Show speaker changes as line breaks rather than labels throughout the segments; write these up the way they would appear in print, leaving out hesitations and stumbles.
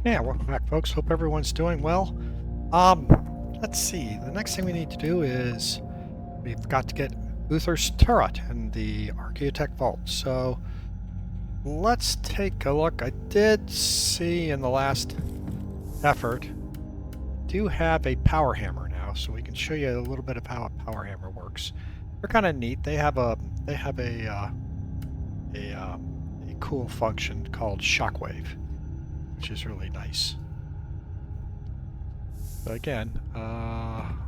Yeah, welcome back, folks. Hope everyone's doing well. Let's see. The next thing we need to do is we've got to get Uther's turret in the Archaeotech vault. So let's take a look. I did see in the last effort, do have a power hammer now, so we can show you a little bit of how a power hammer works. They're kind of neat. They have a cool function called shockwave, which is really nice. But again,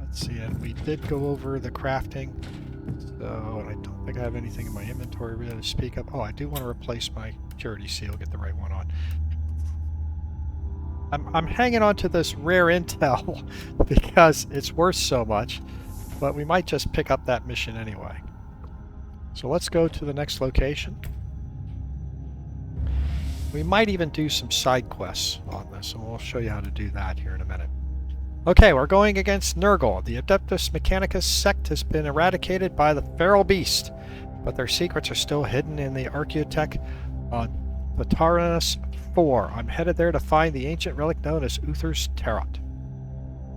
let's see, and we did go over the crafting, so I don't think I have anything in my inventory really to speak of. Oh, I do want to replace my purity seal, get the right one on. I'm hanging on to this rare intel because it's worth so much, but we might just pick up that mission anyway. So let's go to the next location. We might even do some side quests on this, and we'll show you how to do that here in a minute. Okay, we're going against Nurgle. The Adeptus Mechanicus sect has been eradicated by the feral beast, but their secrets are still hidden in the Archaeotech on Platarinus 4. I'm headed there to find the ancient relic known as Uther's Tarot.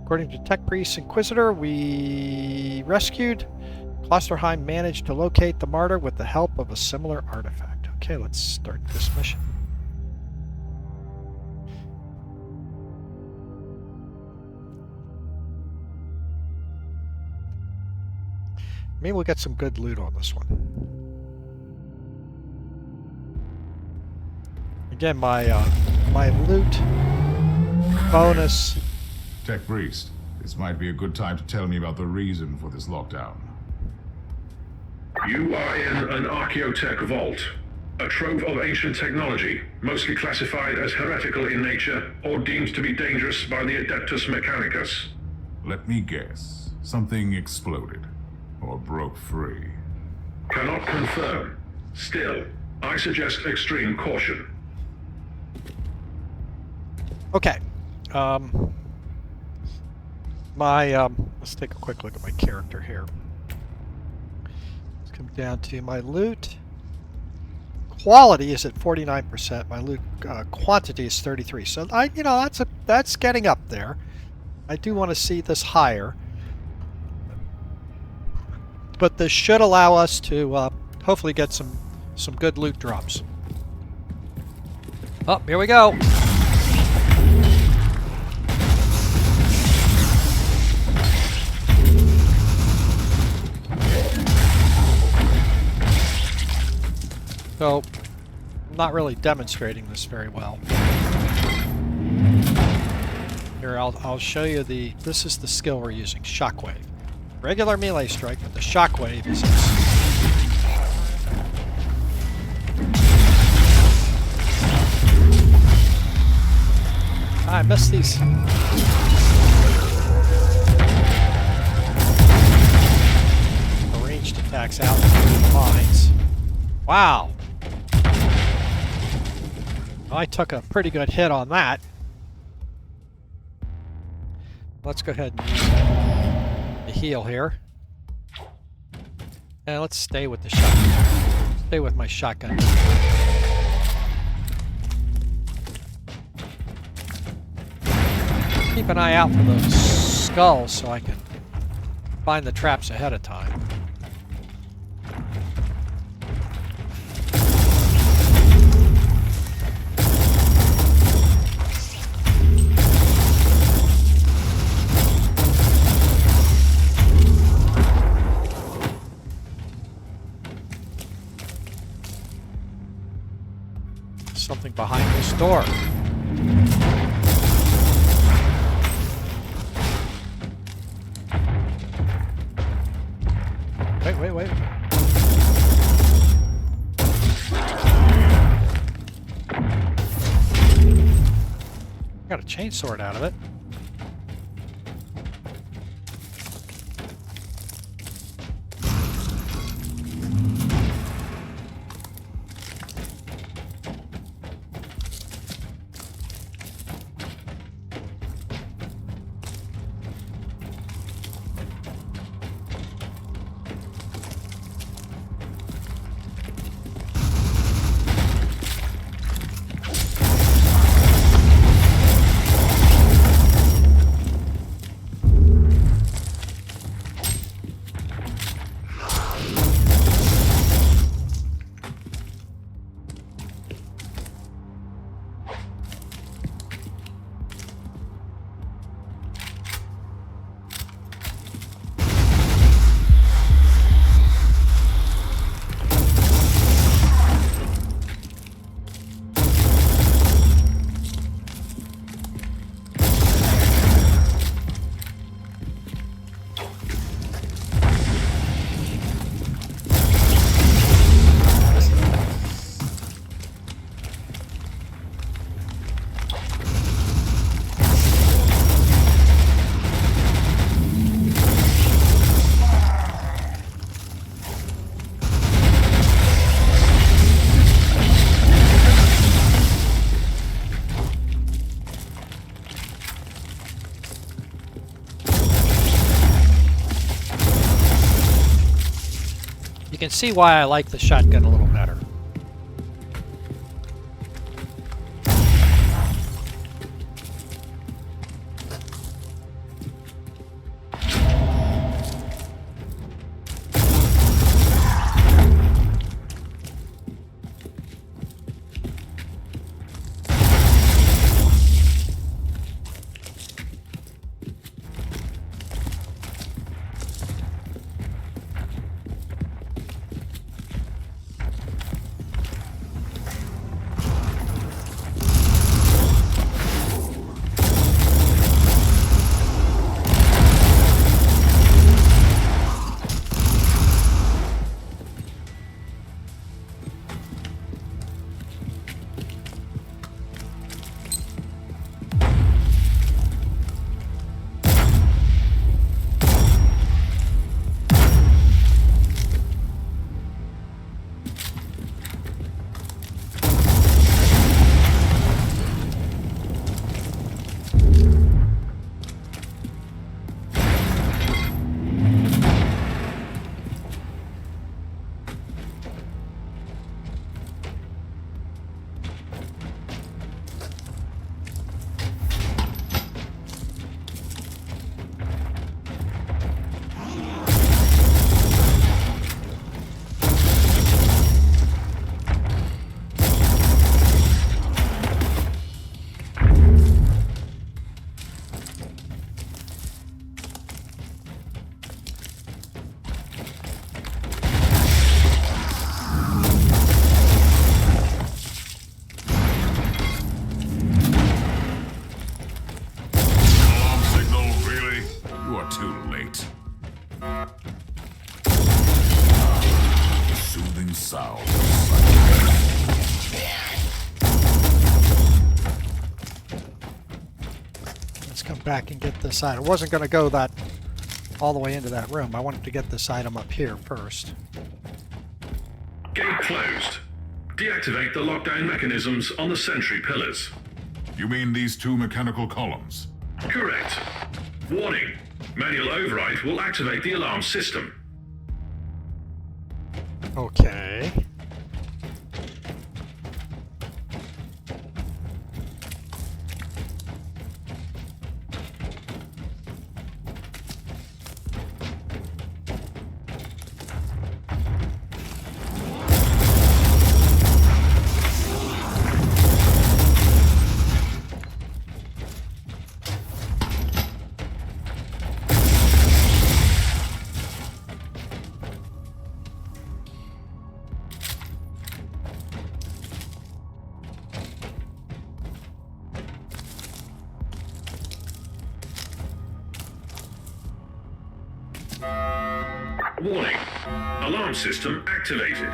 According to Tech Priest Inquisitor, we rescued. Klosterheim managed to locate the Martyr with the help of a similar artifact. Okay, let's start this mission. Maybe we'll get some good loot on this one. Again, my loot bonus.
Tech Priest, this might be a good time to tell me about the reason for this lockdown.
You are in an Archaeotech vault, a trove of ancient technology, mostly classified as heretical in nature or deemed to be dangerous by the Adeptus Mechanicus.
Let me guess. Something exploded. Or broke free.
Cannot confirm. Still, I suggest extreme caution.
Okay. Let's take a quick look at my character here. Let's come down to my loot. Quality is at 49%. My loot quantity is 33. So that's getting up there. I do want to see this higher. But this should allow us to hopefully get some good loot drops. Oh, here we go. So, I'm not really demonstrating this very well. Here, I'll show you this is the skill we're using, Shockwave. Regular melee strike, but the shockwave is I missed these. Ranged attacks out through the mines. Wow. I took a pretty good hit on that. Let's go ahead and use the heal here. And let's stay with the shotgun. Stay with my shotgun. Keep an eye out for those skulls so I can find the traps ahead of time. Something behind this door. Wait. Got a chainsword out of it. You can see why I like the shotgun a little better. Back and get this item. I wasn't going to go that all the way into that room. I wanted to get this item up here first.
Gate closed. Deactivate the lockdown mechanisms on the sentry pillars.
You mean these two mechanical columns?
Correct. Warning. Manual override will activate the alarm system.
Okay.
Warning. Alarm system activated.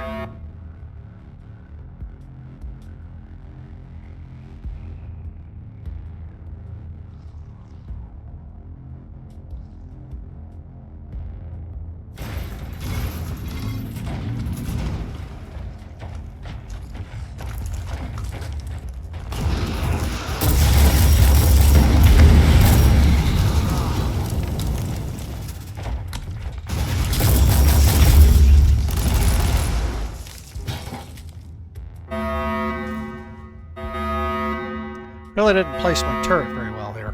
Really didn't place my turret very well here.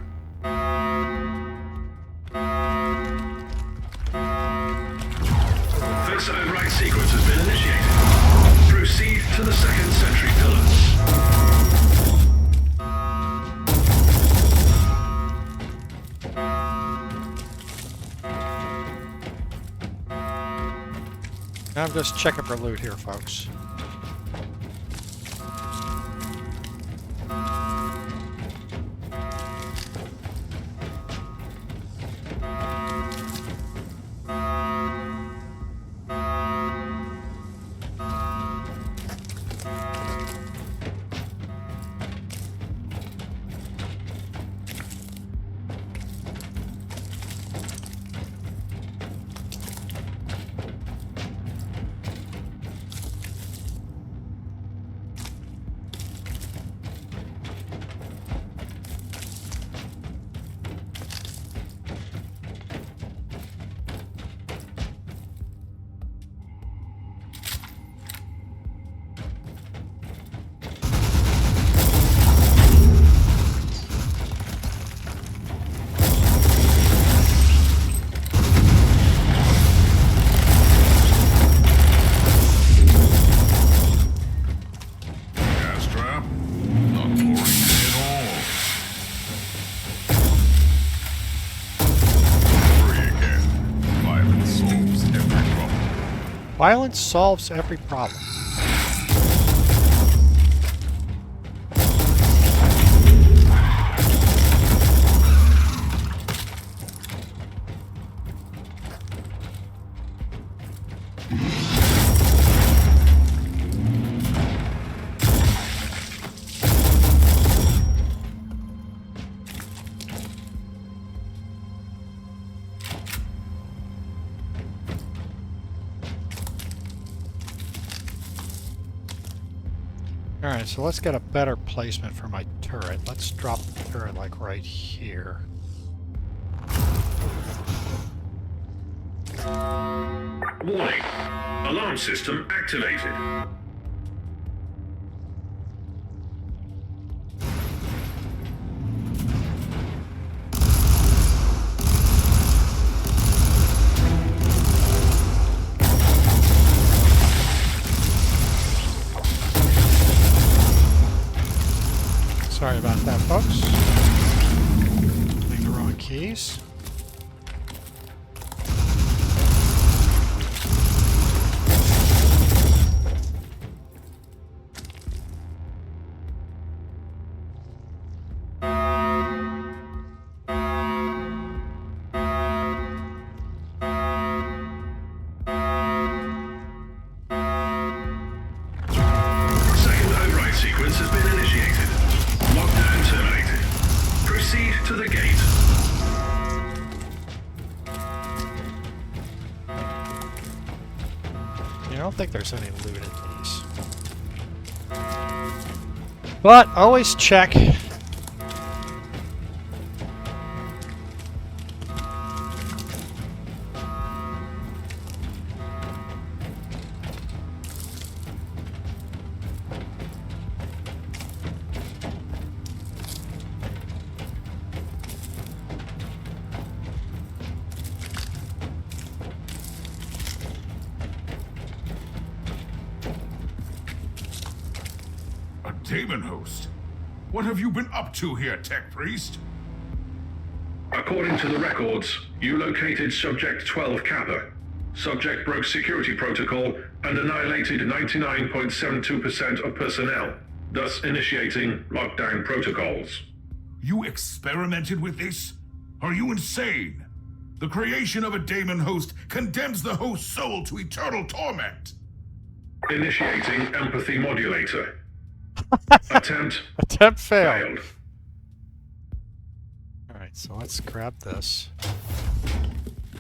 This override sequence has been initiated. Proceed to the second sentry pillar.
I'm just checking for loot here, folks. Violence solves every problem. Alright, so let's get a better placement for my turret. Let's drop the turret like right here.
Warning. Alarm system activated.
Sorry about that, folks. Hitting the wrong keys.
Second override sequence has been initiated. Lockdown terminated. Proceed to the gate.
I don't think there's any loot in these. But always check.
A demon host? What have you been up to here, Tech Priest?
According to the records, you located Subject 12 Kappa. Subject broke security protocol and annihilated 99.72% of personnel, thus initiating lockdown protocols.
You experimented with this? Are you insane? The creation of a daemon host condemns the host's soul to eternal torment.
Initiating empathy modulator. Attempt
Failed.
failed.
Alright, so let's grab this.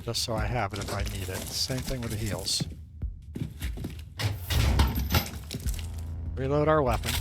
Just so I have it if I need it. Same thing with the heals. Reload our weapon.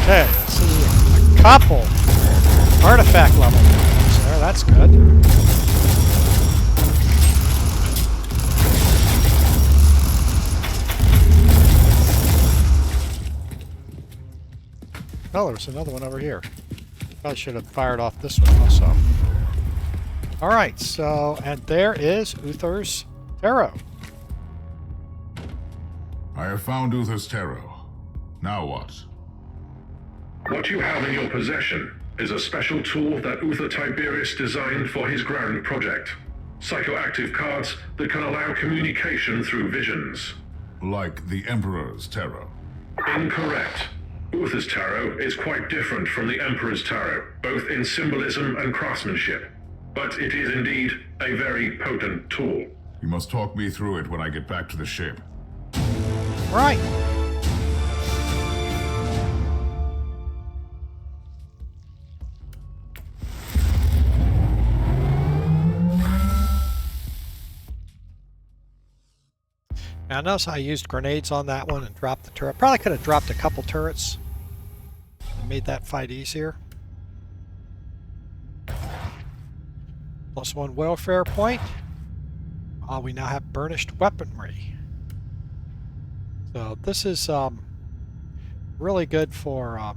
Okay, let's see. A couple artifact level ones there, that's good. Oh, there's another one over here. Probably should have fired off this one also. Alright, so, and there is Uther's tarot.
I have found Uther's tarot. Now what?
What you have in your possession is a special tool that Uther Tiberius designed for his grand project. Psychoactive cards that can allow communication through visions.
Like the Emperor's tarot.
Incorrect. Uther's tarot is quite different from the Emperor's tarot, both in symbolism and craftsmanship. But it is indeed a very potent tool.
You must talk me through it when I get back to the ship.
Right. Now notice I used grenades on that one and dropped the turret. Probably could have dropped a couple turrets and made that fight easier. +1 welfare point. We now have burnished weaponry. So this is really good for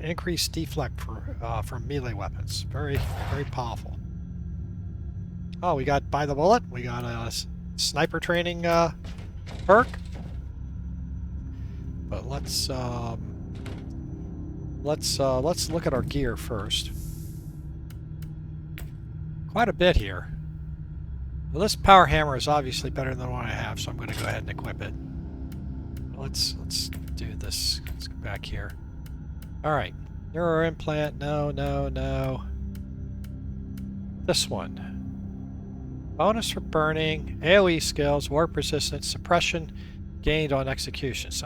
increased deflect for melee weapons. Very, very powerful. Oh, we got by the bullet. We got a sniper training perk. But let's look at our gear first. Quite a bit here. Well, this power hammer is obviously better than the one I have, so I'm going to go ahead and equip it. Let's do this. Let's go back here. All right, neuro implant. No, no, no. This one. Bonus for burning, AoE skills, warp resistance, suppression gained on executions.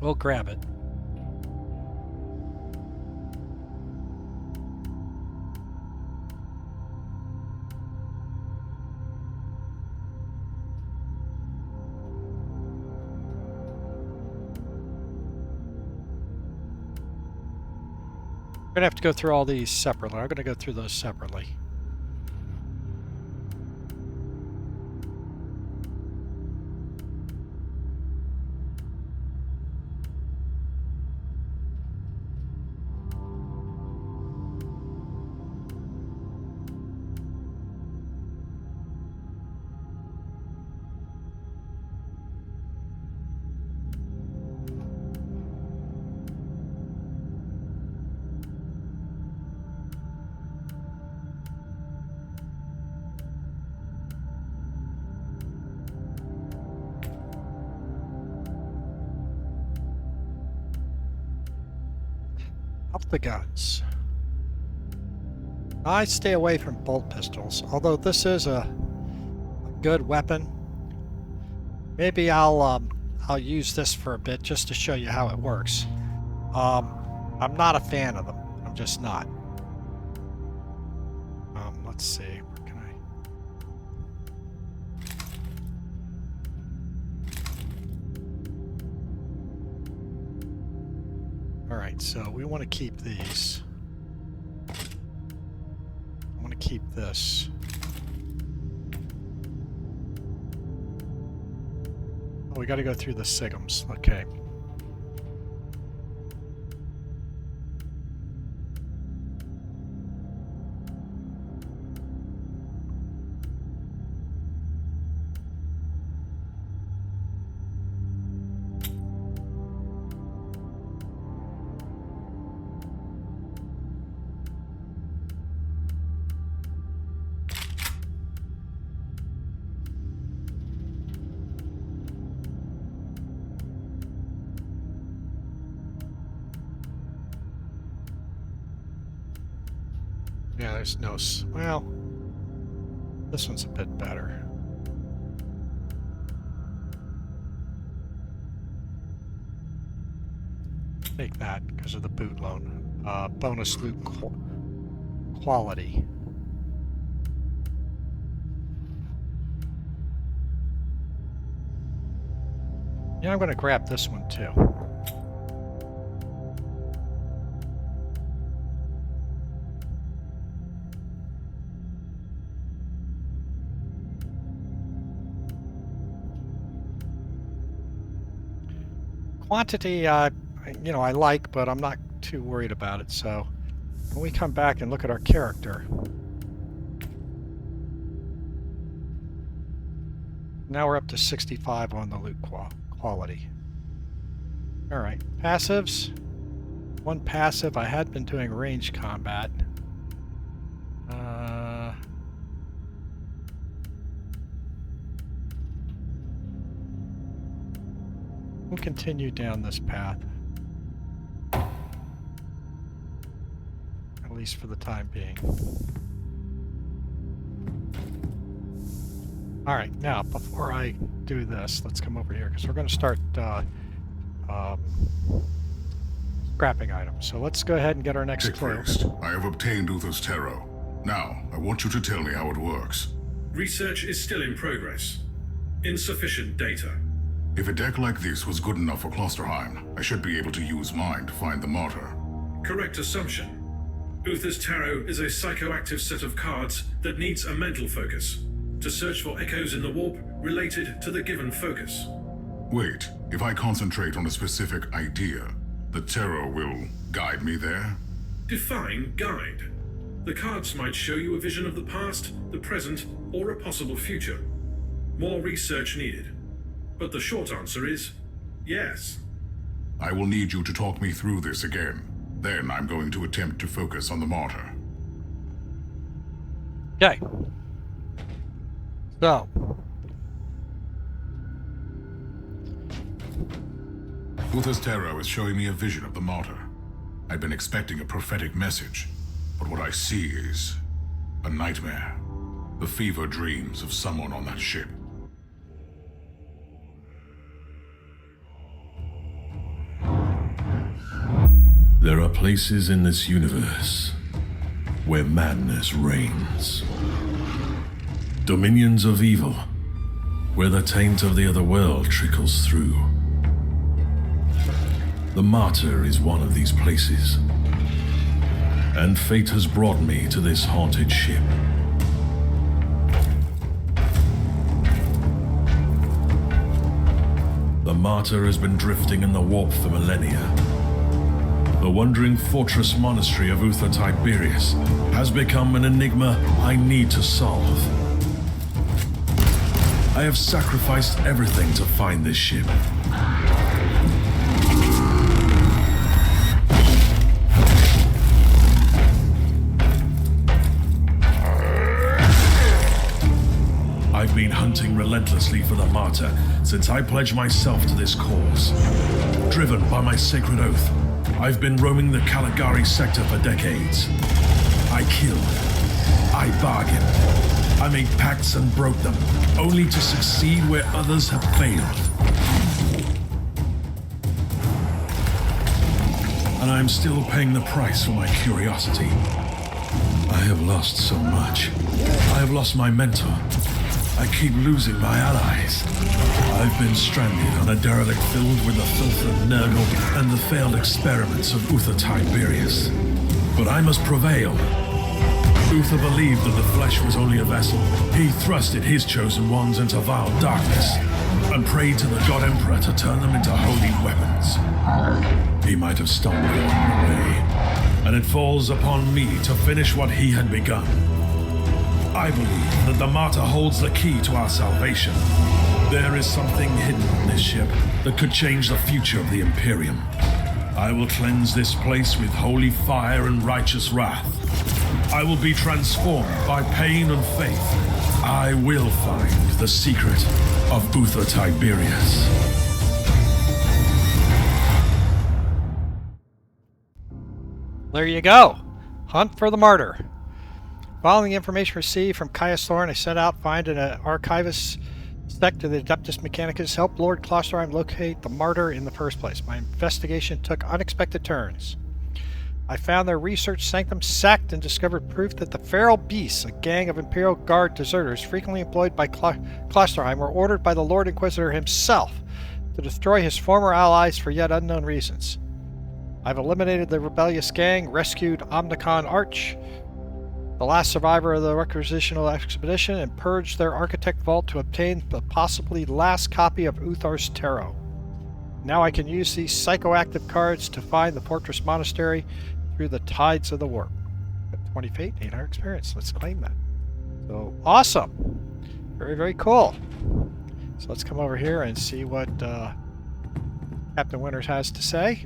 We'll grab it. We're going to have to go through all these separately. I'm going to go through those separately. Up the guns. I stay away from bolt pistols, although this is a good weapon. Maybe I'll use this for a bit just to show you how it works. I'm not a fan of them. I'm just not. Let's see. Where can I? All right, so we want to keep these. I want to keep this. Oh, we got to go through the sigums. Okay. Yeah, there's no... Well, this one's a bit better. Take that because of the boot loan. Bonus loot quality. Yeah, I'm going to grab this one too. Quantity, you know, I like, but I'm not too worried about it. So when we come back and look at our character, now we're up to 65 on the loot quality. All right, passives. One passive. I had been doing range combat. We'll continue down this path. At least for the time being. Alright, now before I do this, let's come over here because we're going to start scrapping items. So let's go ahead and get our next clue.
I have obtained Uther's tarot. Now, I want you to tell me how it works.
Research is still in progress. Insufficient data.
If a deck like this was good enough for Klosterheim, I should be able to use mine to find the Martyr.
Correct assumption. Uther's Tarot is a psychoactive set of cards that needs a mental focus to search for echoes in the warp related to the given focus.
Wait, if I concentrate on a specific idea, the tarot will guide me there?
Define guide. The cards might show you a vision of the past, the present, or a possible future. More research needed. But the short answer is yes.
I will need you to talk me through this again. Then I'm going to attempt to focus on the Martyr.
Okay. So.
Uther's tarot is showing me a vision of the Martyr. I'd been expecting a prophetic message, but what I see is a nightmare. The fever dreams of someone on that ship.
There are places in this universe where madness reigns. Dominions of evil, where the taint of the other world trickles through. The Martyr is one of these places, and fate has brought me to this haunted ship. The Martyr has been drifting in the warp for millennia. The wandering fortress monastery of Uther Tiberius has become an enigma I need to solve. I have sacrificed everything to find this ship. I've been hunting relentlessly for the Martyr since I pledged myself to this cause. Driven by my sacred oath, I've been roaming the Caligari sector for decades. I killed. I bargained. I made pacts and broke them, only to succeed where others have failed. And I'm still paying the price for my curiosity. I have lost so much. I have lost my mentor. I keep losing my allies. I've been stranded on a derelict filled with the filth of Nurgle and the failed experiments of Uther Tiberius. But I must prevail. Uther believed that the flesh was only a vessel. He thrusted his chosen ones into vile darkness and prayed to the God Emperor to turn them into holy weapons. He might have stumbled along the way, and it falls upon me to finish what he had begun. I believe that the Martyr holds the key to our salvation. There is something hidden on this ship that could change the future of the Imperium. I will cleanse this place with holy fire and righteous wrath. I will be transformed by pain and faith. I will find the secret of Uther Tiberius.
There you go. Hunt for the Martyr. Following the information received from Caius Thorn, I set out to find an archivist sect of the Adeptus Mechanicus, help Lord Klosterheim locate the Martyr in the first place. My investigation took unexpected turns. I found their research sanctum sacked and discovered proof that the Feral Beasts, a gang of Imperial Guard deserters frequently employed by Klosterheim, were ordered by the Lord Inquisitor himself to destroy his former allies for yet unknown reasons. I've eliminated the rebellious gang, rescued Omnicon Arch, the last survivor of the requisitional expedition, and purged their architect vault to obtain the possibly last copy of Uther's Tarot. Now I can use these psychoactive cards to find the fortress monastery through the tides of the warp. 20 fate, 800 experience. Let's claim that. So, awesome! Very, very cool. So let's come over here and see what Captain Winters has to say.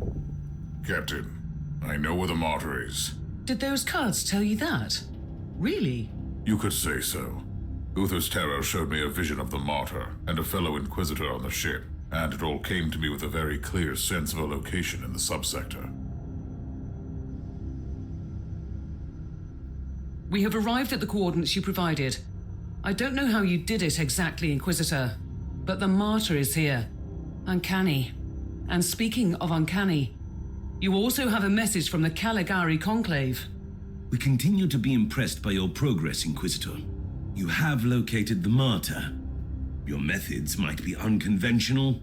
Captain, I know where the Martyr is.
Did those cards tell you that? Really?
You could say so. Uther's Tarot showed me a vision of the Martyr and a fellow Inquisitor on the ship, and it all came to me with a very clear sense of a location in the subsector.
We have arrived at the coordinates you provided. I don't know how you did it exactly, Inquisitor, but the Martyr is here. Uncanny. And speaking of uncanny, you also have a message from the Caligari Conclave.
We continue to be impressed by your progress, Inquisitor. You have located the Martyr. Your methods might be unconventional,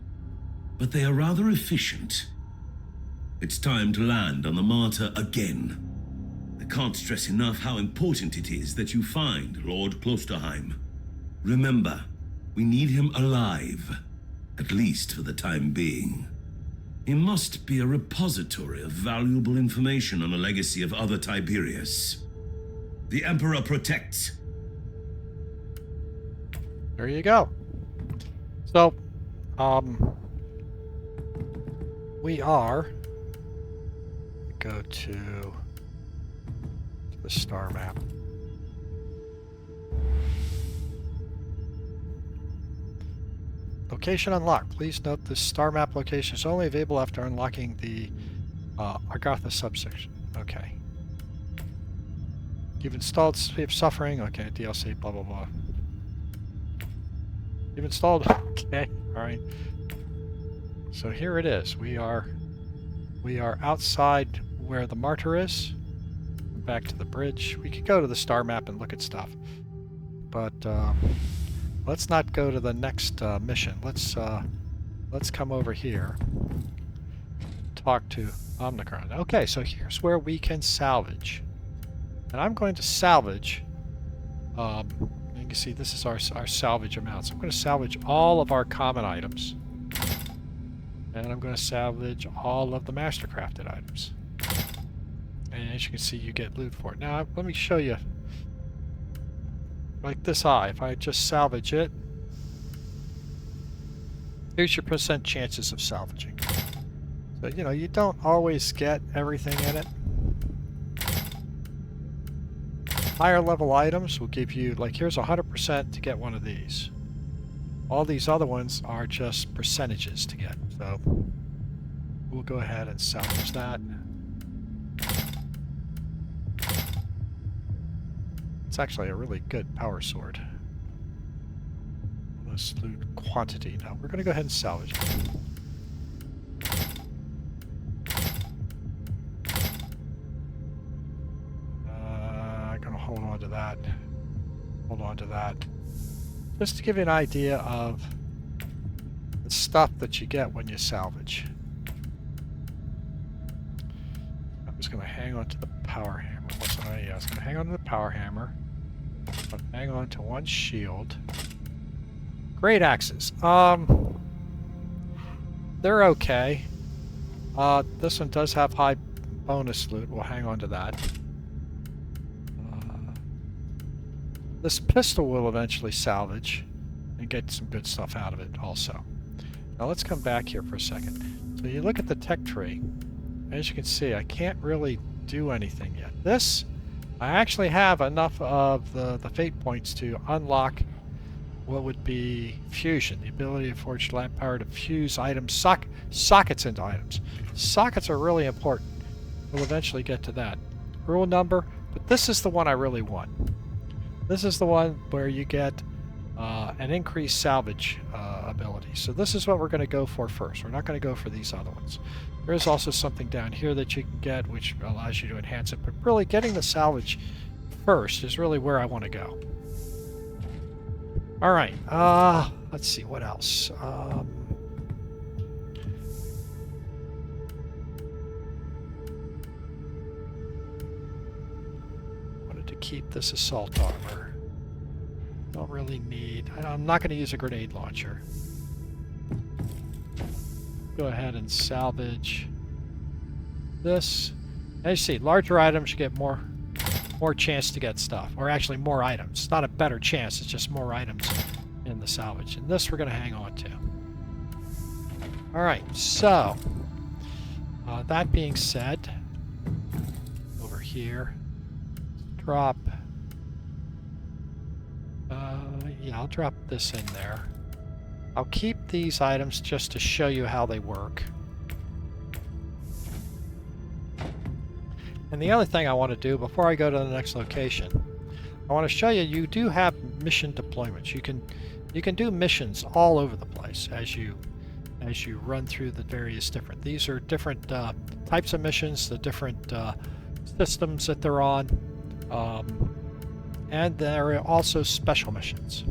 but they are rather efficient. It's time to land on the Martyr again. I can't stress enough how important it is that you find Lord Klosterheim. Remember, we need him alive, at least for the time being. He must be a repository of valuable information on the legacy of other Tiberius. The Emperor protects.
There you go. So, we are go to the star map. Location unlocked. Please note this star map location is only available after unlocking the Agartha subsection. Okay. You've installed Sea of Suffering. Okay, DLC, blah, blah, blah. You've installed... Okay, alright. So here it is. We are outside where the Martyr is. Back to the bridge. We could go to the star map and look at stuff. But, let's not go to the next mission. Let's come over here. Talk to Omnicron. Okay, so here's where we can salvage. And I'm going to salvage, you can see this is our salvage amounts. I'm going to salvage all of our common items. And I'm going to salvage all of the mastercrafted items. And as you can see, you get loot for it. Now, let me show you. Like this eye, if I just salvage it, here's your % chances of salvaging. So, you know, you don't always get everything in it. Higher level items will give you, like here's 100% to get one of these. All these other ones are just percentages to get. So we'll go ahead and salvage that. It's actually a really good power sword. Let's loot quantity. Now we're going to go ahead and salvage it. I'm going to hold on to that. Hold on to that. Just to give you an idea of the stuff that you get when you salvage. I was going to hang on to the power hammer, wasn't I? Yeah, I was going to hang on to the power hammer. But hang on to one shield. Great axes. They're okay. This one does have high bonus loot. We'll hang on to that. This pistol will eventually salvage and get some good stuff out of it also. Now let's come back here for a second. So you look at the tech tree. As you can see, I can't really do anything yet. This, I actually have enough of the fate points to unlock what would be fusion, the ability to forge lamp power to fuse items, sockets into items. Sockets are really important. We'll eventually get to that. Rule number, but this is the one I really want. This is the one where you get an increased salvage ability. So this is what we're going to go for first. We're not going to go for these other ones. There is also something down here that you can get which allows you to enhance it, but really getting the salvage first is really where I want to go. Alright, let's see, what else? Wanted to keep this assault armor. Don't really need... I'm not going to use a grenade launcher. Go ahead and salvage this. As you see, larger items you get more chance to get stuff, or actually more items. It's not a better chance, it's just more items in the salvage. And this we're going to hang on to. Alright, so that being said, over here, drop, yeah, I'll drop this in there. I'll keep these items just to show you how they work. And the other thing I want to do before I go to the next location, I want to show you, you do have mission deployments. You can do missions all over the place as you run through the various different. These are different types of missions, the different systems that they're on, and there are also special missions.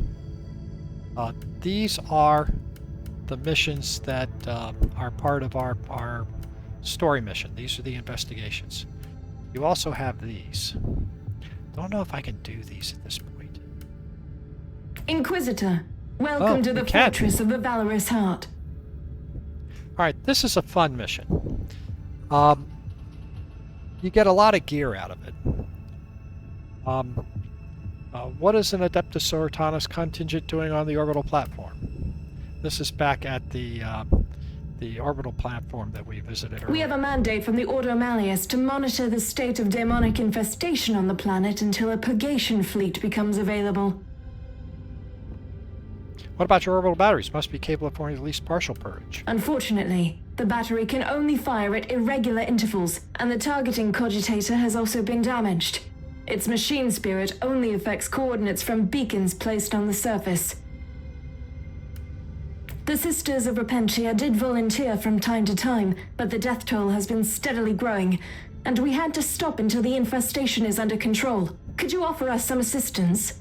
These are the missions that are part of our story mission. These are the investigations. You also have these. Don't know if I can do these at this point.
Inquisitor, welcome to the fortress of the valorous heart.
Alright, this is a fun mission. You get a lot of gear out of it. What is an Adeptus Sororitas contingent doing on the orbital platform? This is back at the orbital platform that we visited earlier.
We have a mandate from the Order Malleus to monitor the state of demonic infestation on the planet until a purgation fleet becomes available.
What about your orbital batteries? Must be capable of performing at least partial purge.
Unfortunately, the battery can only fire at irregular intervals, and the targeting cogitator has also been damaged. Its machine spirit only affects coordinates from beacons placed on the surface. The Sisters of Repentia did volunteer from time to time, but the death toll has been steadily growing, and we had to stop until the infestation is under control. Could you offer us some assistance?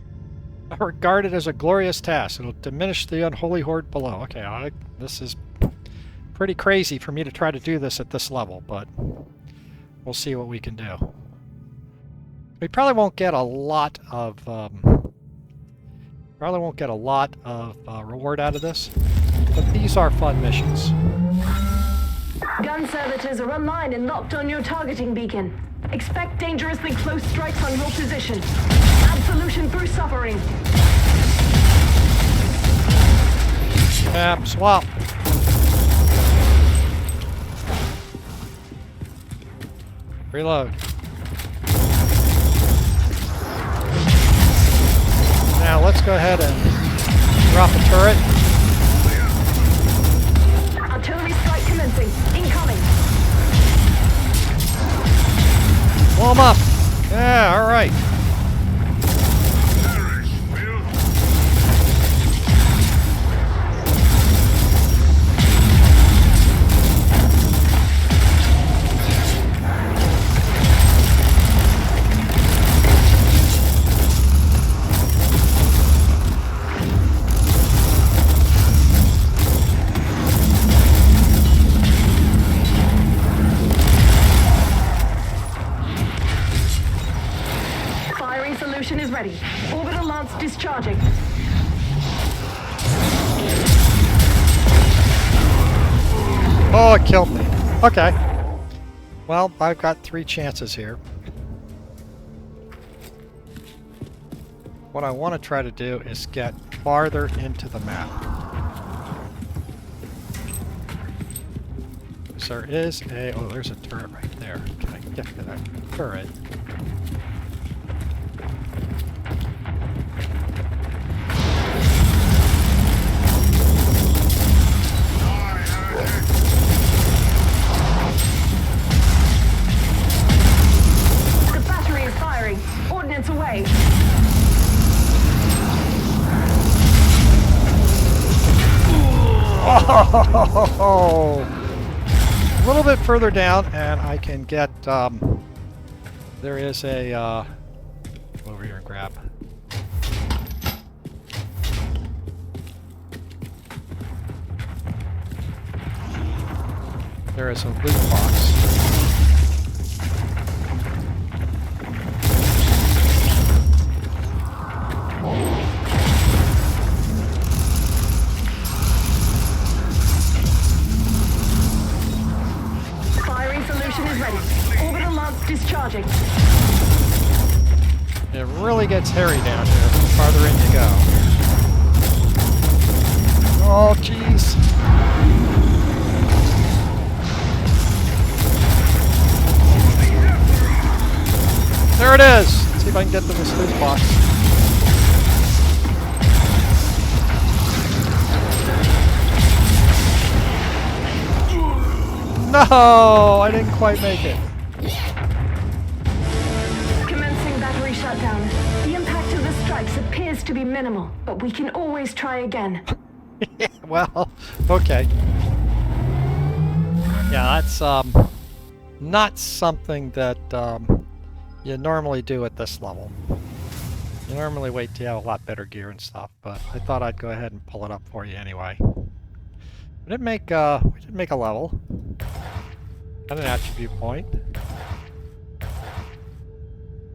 I regard it as a glorious task. It'll diminish the unholy horde below. Okay, this is pretty crazy for me to try to do this at this level, but we'll see what we can do. We probably won't get a lot of reward out of this, but these are fun missions.
Gun servitors are online and locked on your targeting beacon. Expect dangerously close strikes on your position. Absolution through suffering.
Swap. Reload. Now let's go ahead and drop a turret.
Artillery strike commencing. Incoming.
Blow 'em up. Yeah, all right.
Is ready. Orbital lance discharging.
Oh, it killed me. Okay. Well, I've got 3 chances here. What I want to try to do is get farther into the map. So there is a... Oh, there's a turret right there. Can I get to that turret?
Ordnance away.
Oh! A little bit further down, and I can get. There is a. Go over here and grab. There is a loot box.
Discharging.
It really gets hairy down here the farther in you go. Oh, jeez. There it is. Let's see if I can get to this loot box. No, I didn't quite make it.
Shutdown. The impact of the strikes appears to be minimal, but we can always try again.
Well, okay. Yeah, that's not something that you normally do at this level. You normally wait till you have a lot better gear and stuff, but I thought I'd go ahead and pull it up for you anyway. We did make a level. Got an attribute point.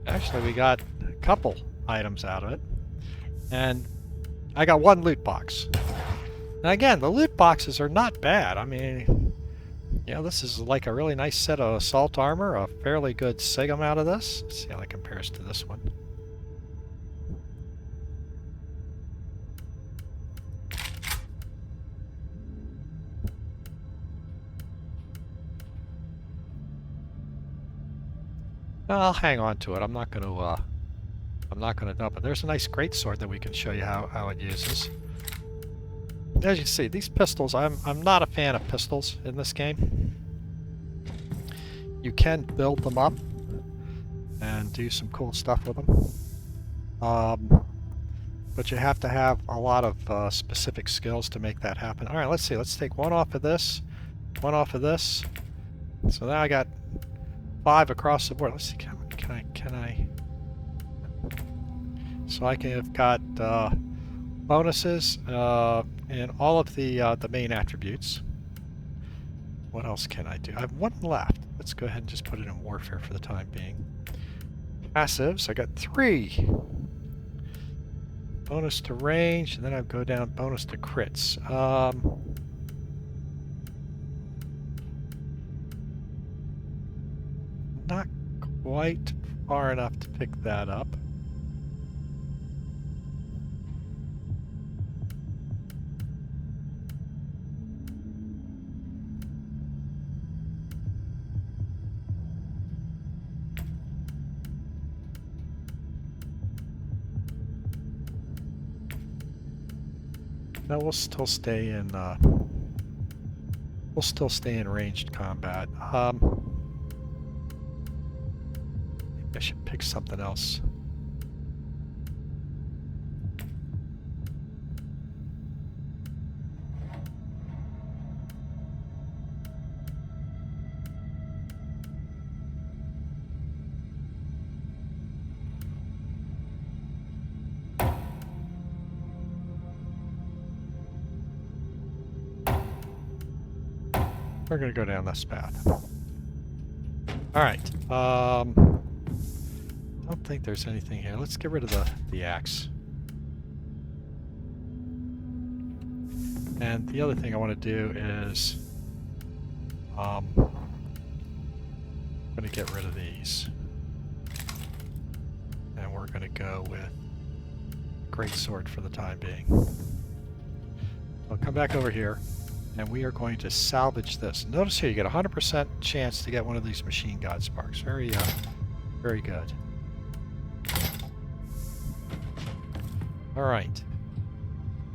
Actually, we got a couple items out of it. And I got one loot box. Now again, the loot boxes are not bad. I mean, yeah, this is like a really nice set of assault armor, a fairly good Sigma out of this. Let's see how that compares to this one. I'll hang on to it. I'm not going to dump it. There's a nice greatsword that we can show you how it uses. As you see, these pistols, I'm not a fan of pistols in this game. You can build them up and do some cool stuff with them. But you have to have a lot of specific skills to make that happen. Alright, let's see. Let's take one off of this, one off of this. So now I got 5 across the board. Let's see, can I? So I can have got bonuses in all of the main attributes. What else can I do? I have 1 left. Let's go ahead and just put it in warfare for the time being. Passives, I got 3. Bonus to range, and then I go down bonus to crits. Not quite far enough to pick that up. No, we'll still stay in ranged combat. I should pick something else. We're gonna go down this path. Alright. Don't think there's anything here. Let's get rid of the axe. And the other thing I want to do is I'm going to get rid of these. And we're going to go with greatsword for the time being. I'll come back over here and we are going to salvage this. Notice here you get a 100% chance to get one of these machine god sparks. Very good. Alright.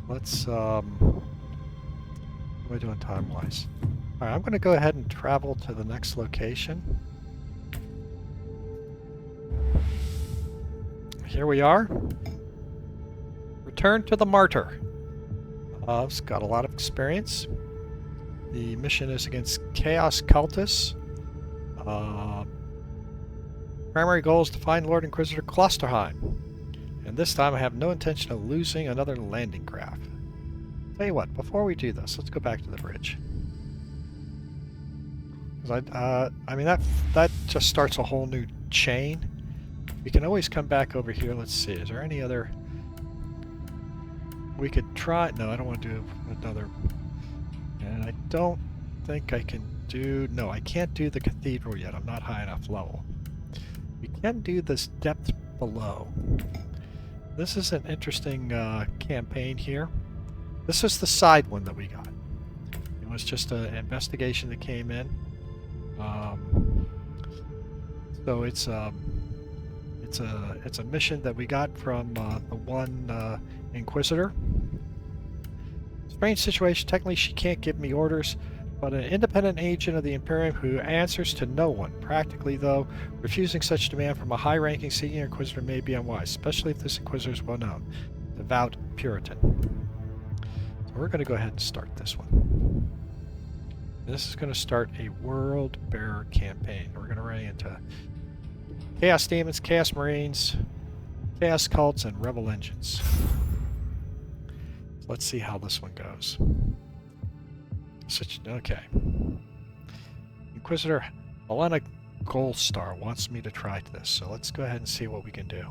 Let's, what am I doing time-wise? Alright, I'm going to go ahead and travel to the next location. Here we are. Return to the Martyr. It's got a lot of experience. The mission is against Chaos Cultists. Primary goal is to find Lord Inquisitor Klosterheim. And this time I have no intention of losing another landing craft. Tell you what, before we do this, let's go back to the bridge. I mean, that just starts a whole new chain. We can always come back over here. Let's see, is there any other... We could try... No, I don't want to do another... And I don't think I can do... No, I can't do the cathedral yet. I'm not high enough level. We can do this depth below. This is an interesting campaign here. This is the side one that we got. It was just an investigation that came in. So it's a mission that we got from the one Inquisitor. Strange situation. Technically, she can't give me orders, but an independent agent of the Imperium who answers to no one. Practically, though, refusing such demand from a high-ranking senior Inquisitor may be unwise, especially if this Inquisitor is well known. Devout Puritan. So we're going to go ahead and start this one. This is going to start a World Bearer campaign. We're going to run into Chaos Demons, Chaos Marines, Chaos Cults, and Rebel Engines. So let's see how this one goes. Okay. Inquisitor Helena Goldstar wants me to try this, so let's go ahead and see what we can do.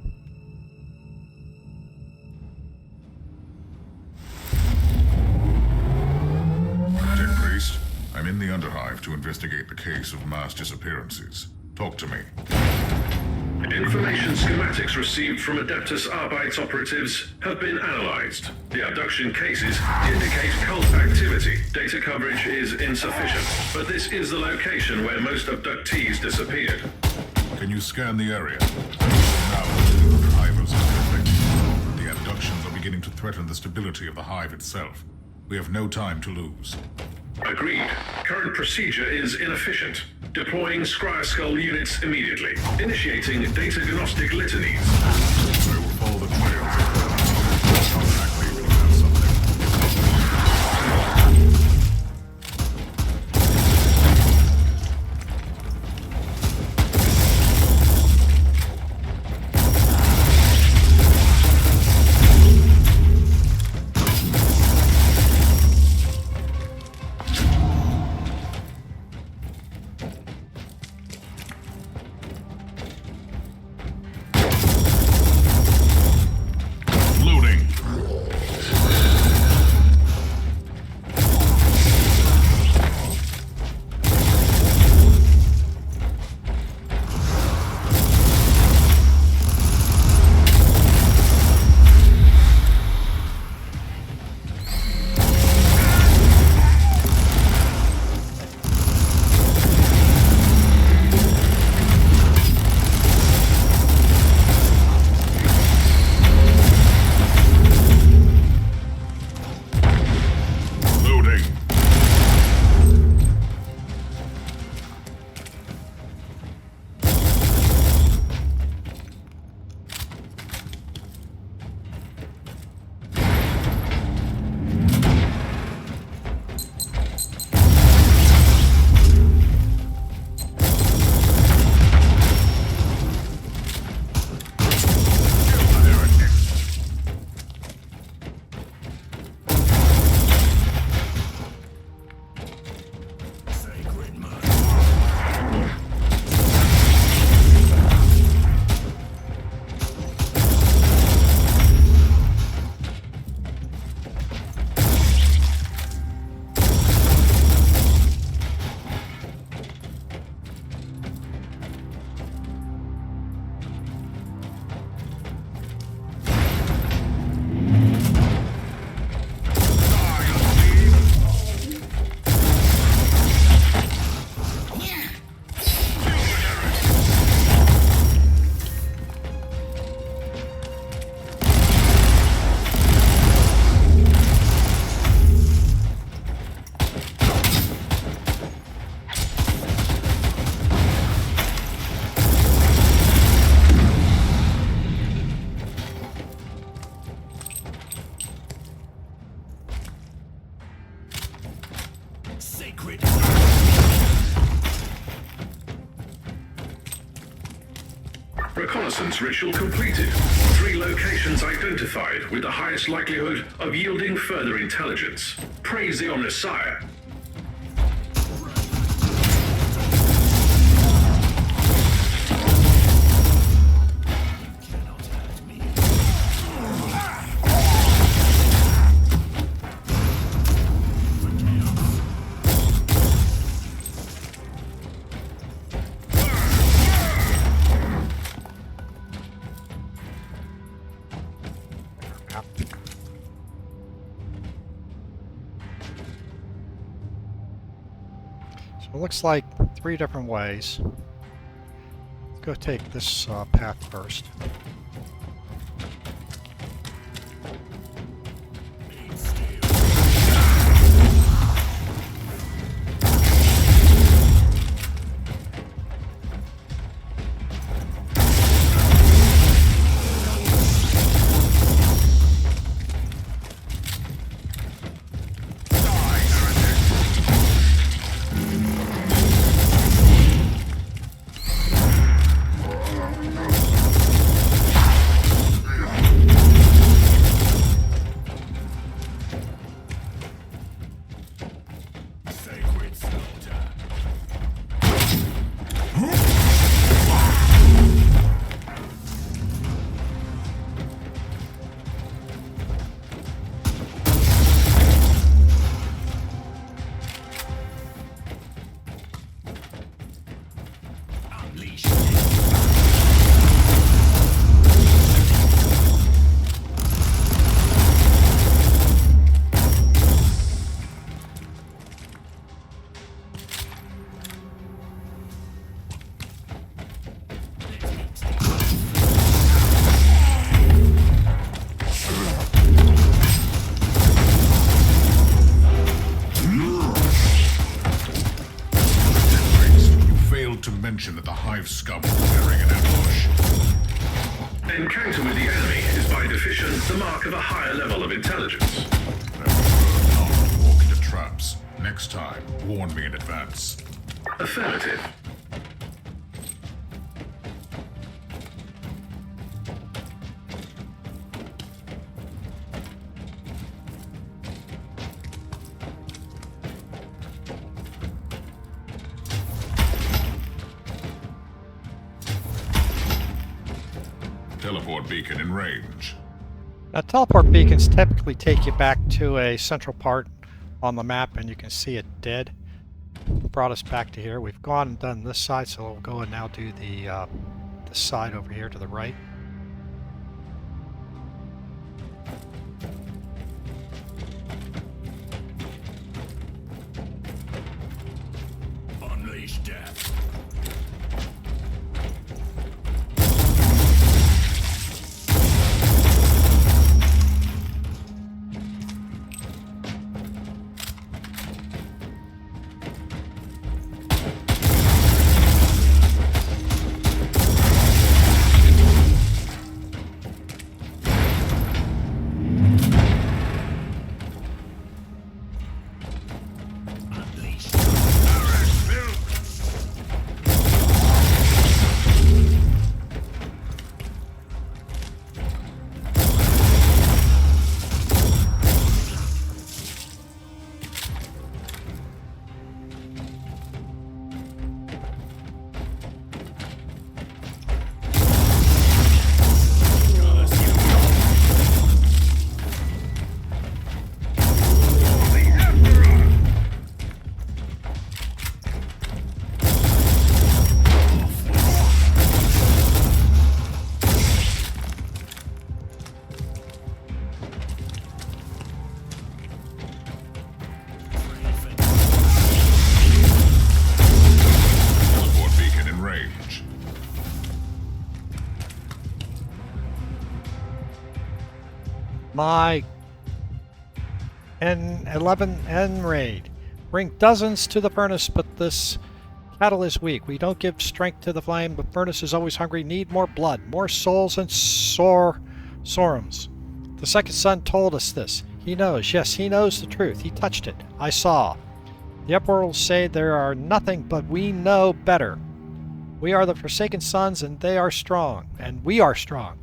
Tech Priest, I'm in the Underhive to investigate the case of mass disappearances. Talk to me.
Information schematics received from Adeptus Arbeits operatives have been analyzed. The abduction cases indicate cult activity. Data coverage is insufficient, but this is the location where most abductees disappeared.
Can you scan the area? Now, the drivers are affected. The abductions are beginning to threaten the stability of the hive itself. We have no time to lose.
Agreed. Current procedure is inefficient. Deploying Scryer Skull units immediately. Initiating data gnostic litanies.
I will follow the trails. Contact me when you have something.
Reconnaissance ritual completed. 3 locations identified with the highest likelihood of yielding further intelligence. Praise the Omnissiah.
It looks like 3 different ways. Let's go take this path first.
the enemy is by definition the mark of a higher level of intelligence.
Not to walk into traps. Next time, warn me in advance.
Affirmative.
Teleport beacon in range.
Now, teleport beacons typically take you back to a central part on the map, and you can see it dead. Brought us back to here. We've gone and done this side, so we'll go and now do the side over here to the right.
Unleash death.
My N11N raid. Bring dozens to the furnace, but this cattle is weak. We don't give strength to the flame. The furnace is always hungry. Need more blood, more souls and sorums. The second son told us this. He knows. Yes, he knows the truth. He touched it. I saw. The upworlds say there are nothing, but we know better. We are the Forsaken Sons, and they are strong, and we are strong.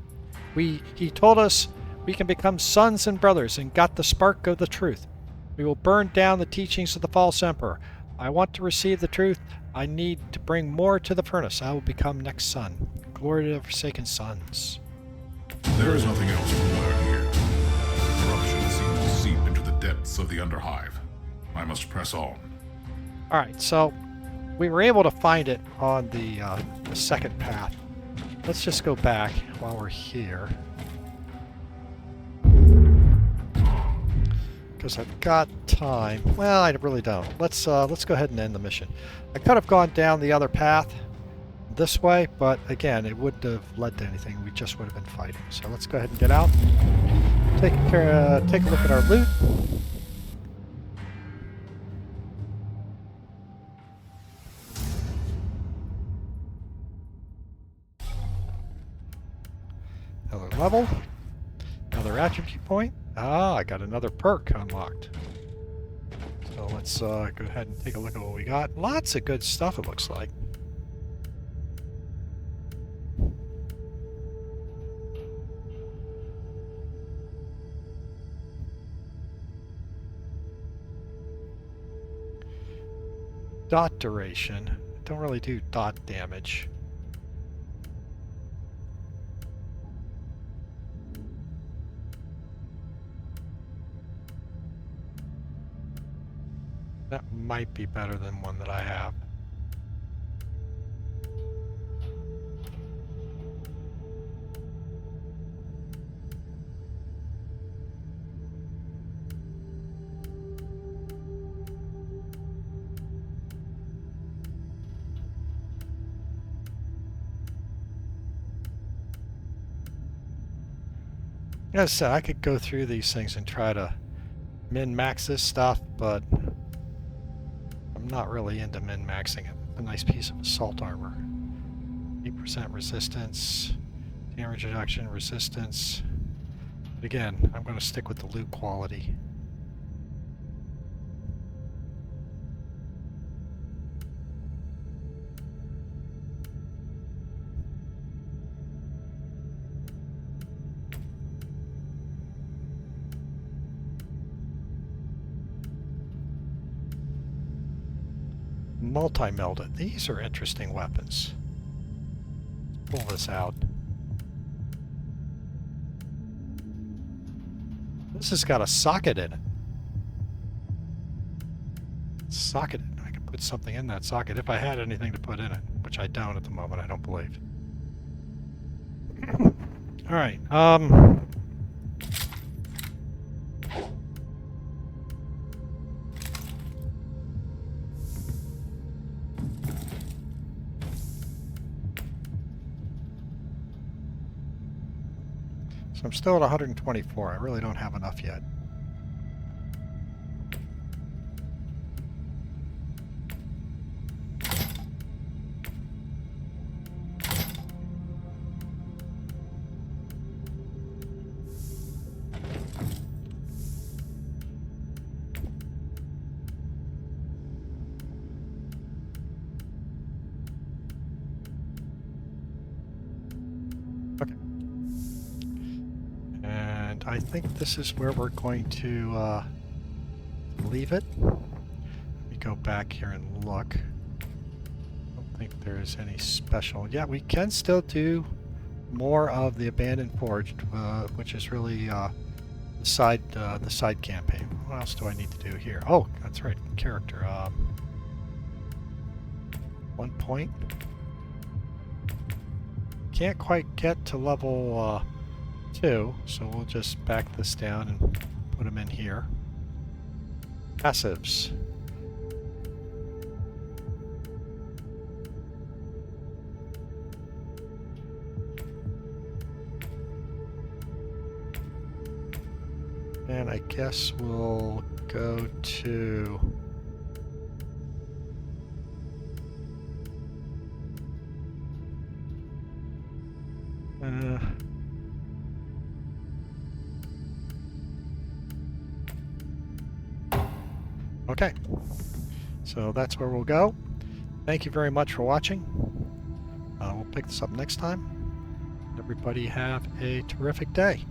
He told us we can become sons and brothers, and got the spark of the truth. We will burn down the teachings of the false emperor. I want to receive the truth. I need to bring more to the furnace. I will become next son. Glory to the Forsaken Sons.
There is nothing else to learn here. Corruption seems to seep into the depths of the Underhive. I must press on.
Alright, so we were able to find it on the second path. Let's just go back while we're here. Because I've got time. Well, I really don't. Let's go ahead and end the mission. I could have gone down the other path this way, but again, it wouldn't have led to anything. We just would have been fighting. So let's go ahead and get out. Take a look at our loot. Another level. Another attribute point. Ah, I got another perk unlocked. So let's go ahead and take a look at what we got. Lots of good stuff, it looks like. Dot duration. Don't really do dot damage. That might be better than one that I have. As I said, I could go through these things and try to min-max this stuff, but I'm not really into min-maxing it. A nice piece of assault armor. 8% resistance, Damage reduction, resistance. But again, I'm going to stick with the loot quality. Multi-melted. These are interesting weapons. Let's pull this out. This has got a socket in it. Socket. I could put something in that socket if I had anything to put in it, which I don't at the moment, I don't believe. Alright, so I'm still at 124. I really don't have enough yet. Okay. And I think this is where we're going to leave it. Let me go back here and look. I don't think there's any special. Yeah, we can still do more of the Abandoned Forge, which is really the side campaign. What else do I need to do here? Oh, that's right, character. 1 point. Can't quite get to level 2, so we'll just back this down and put them in here. Passives. And I guess we'll go to okay, so that's where we'll go. Thank you very much for watching. We'll pick this up next time. Everybody have a terrific day.